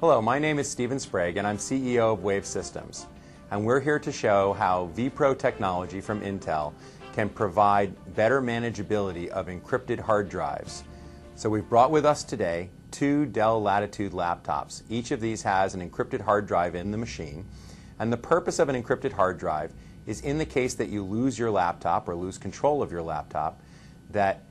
Hello, my name is Stephen Sprague and I'm CEO of Wave Systems. And we're here to show how vPro technology from Intel can provide better manageability of encrypted hard drives. So we've brought with us today two Dell Latitude laptops. Each of these has an encrypted hard drive in the machine. And the purpose of an encrypted hard drive is in the case that you lose your laptop or lose control of your laptop, that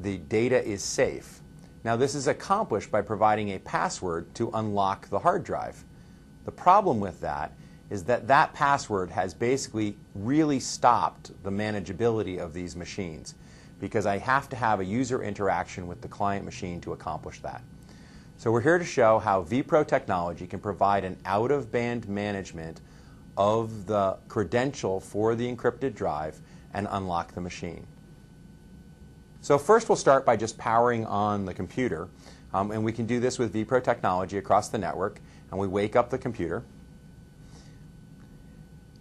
the data is safe. Now this is accomplished by providing a password to unlock the hard drive. The problem with that is that that password has basically really stopped the manageability of these machines, because I have to have a user interaction with the client machine to accomplish that. So we're here to show how vPro technology can provide an out-of-band management of the credential for the encrypted drive and unlock the machine. So first we'll start by just powering on the computer, and we can do this with vPro technology across the network, and we wake up the computer.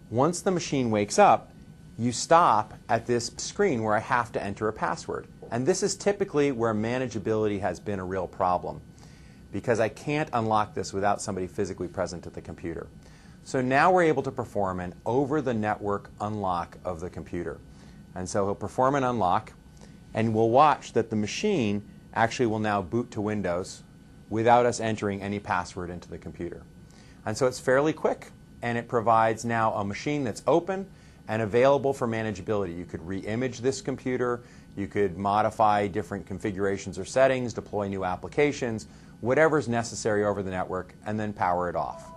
Once the machine wakes up, you stop at this screen where I have to enter a password. And this is typically where manageability has been a real problem, because I can't unlock this without somebody physically present at the computer. So now we're able to perform an over-the-network unlock of the computer. And so he'll perform an unlock, and we'll watch that the machine actually will now boot to Windows without us entering any password into the computer. And so it's fairly quick, and it provides now a machine that's open and available for manageability. You could re-image this computer, you could modify different configurations or settings, deploy new applications, whatever's necessary over the network, and then power it off.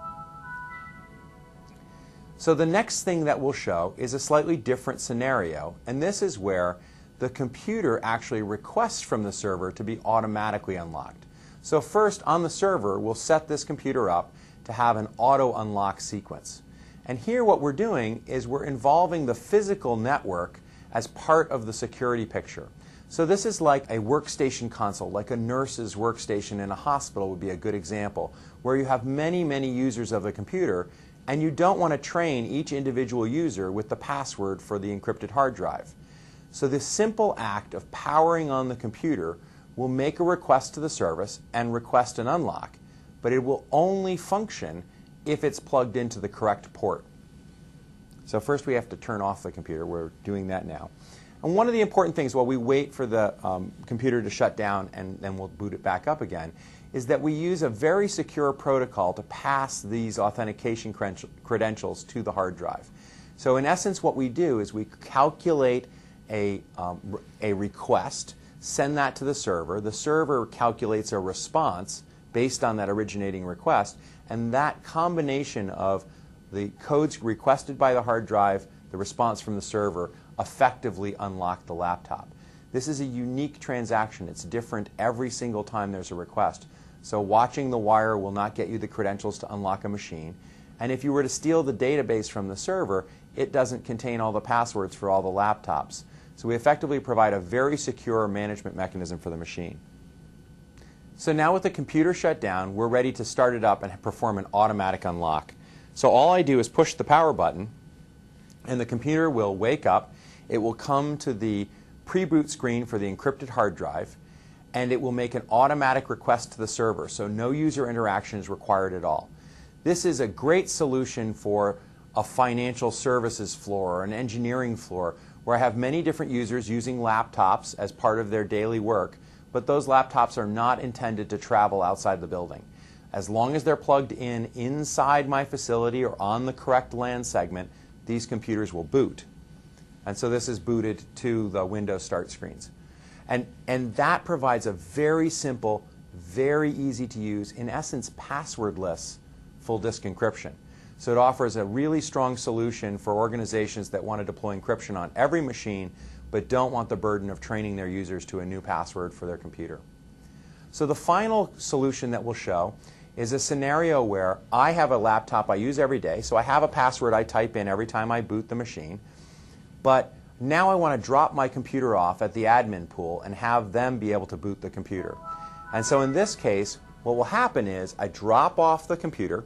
So the next thing that we'll show is a slightly different scenario, and this is where the computer actually requests from the server to be automatically unlocked. So first, on the server, we'll set this computer up to have an auto unlock sequence. And here what we're doing is we're involving the physical network as part of the security picture. So this is like a workstation console, like a nurse's workstation in a hospital would be a good example, where you have many, many users of the computer, and you don't want to train each individual user with the password for the encrypted hard drive. So this simple act of powering on the computer will make a request to the service and request an unlock, but it will only function if it's plugged into the correct port. So first we have to turn off the computer. We're doing that now. And one of the important things while we wait for the computer to shut down and then we'll boot it back up again is that we use a very secure protocol to pass these authentication credentials to the hard drive. So in essence what we do is we calculate a request, send that to the server calculates a response based on that originating request, and that combination of the codes requested by the hard drive, the response from the server, effectively unlock the laptop. This is a unique transaction. It's different every single time there's a request. So watching the wire will not get you the credentials to unlock a machine. And if you were to steal the database from the server, it doesn't contain all the passwords for all the laptops. So we effectively provide a very secure management mechanism for the machine. So now with the computer shut down, we're ready to start it up and perform an automatic unlock. So all I do is push the power button, and the computer will wake up. It will come to the pre-boot screen for the encrypted hard drive, and it will make an automatic request to the server, so no user interaction is required at all. This is a great solution for a financial services floor or an engineering floor where I have many different users using laptops as part of their daily work, but those laptops are not intended to travel outside the building. As long as they're plugged in inside my facility or on the correct LAN segment, these computers will boot. And so this is booted to the Windows Start screens. And that provides a very simple, very easy to use, in essence passwordless full disk encryption. So it offers a really strong solution for organizations that want to deploy encryption on every machine but don't want the burden of training their users to a new password for their computer. So the final solution that we'll show is a scenario where I have a laptop I use every day, so I have a password I type in every time I boot the machine, but now I want to drop my computer off at the admin pool and have them be able to boot the computer. And so in this case, what will happen is I drop off the computer,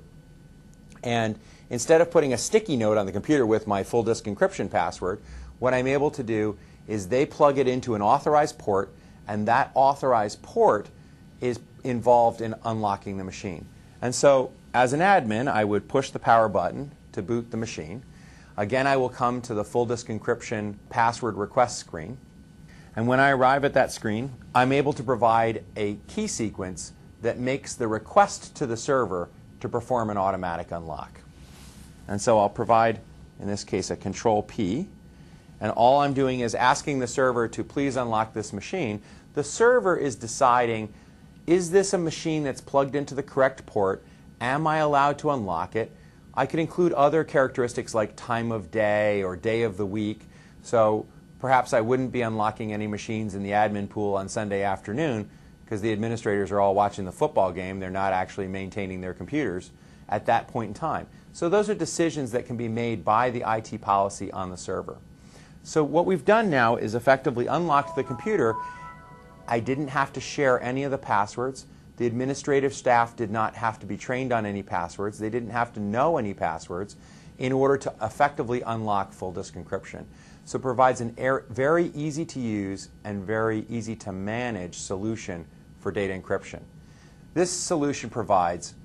and instead of putting a sticky note on the computer with my full disk encryption password, what I'm able to do is they plug it into an authorized port, and that authorized port is involved in unlocking the machine. And so, as an admin, I would push the power button to boot the machine. Again, I will come to the full disk encryption password request screen. And when I arrive at that screen, I'm able to provide a key sequence that makes the request to the server to perform an automatic unlock. And so I'll provide, in this case, a control P. And all I'm doing is asking the server to please unlock this machine. The server is deciding, is this a machine that's plugged into the correct port? Am I allowed to unlock it? I could include other characteristics like time of day or day of the week. So perhaps I wouldn't be unlocking any machines in the admin pool on Sunday afternoon because the administrators are all watching the football game. They're not actually maintaining their computers at that point in time. So those are decisions that can be made by the IT policy on the server. So what we've done now is effectively unlocked the computer. I didn't have to share any of the passwords. The administrative staff did not have to be trained on any passwords. They didn't have to know any passwords in order to effectively unlock full disk encryption. So it provides a very easy to use and very easy to manage solution for data encryption. This solution provides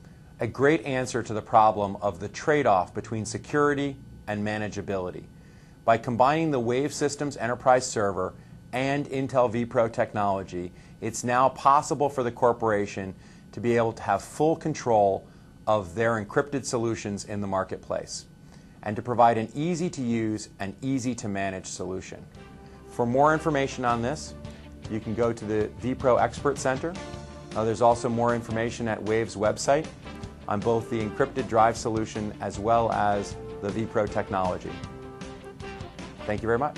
a great answer to the problem of the trade-off between security and manageability. By combining the Wave Systems Enterprise Server and Intel vPro technology, it's now possible for the corporation to be able to have full control of their encrypted solutions in the marketplace and to provide an easy-to-use and easy-to-manage solution. For more information on this, you can go to the vPro Expert Center. There's also more information at Wave's website on both the encrypted drive solution as well as the vPro technology. Thank you very much.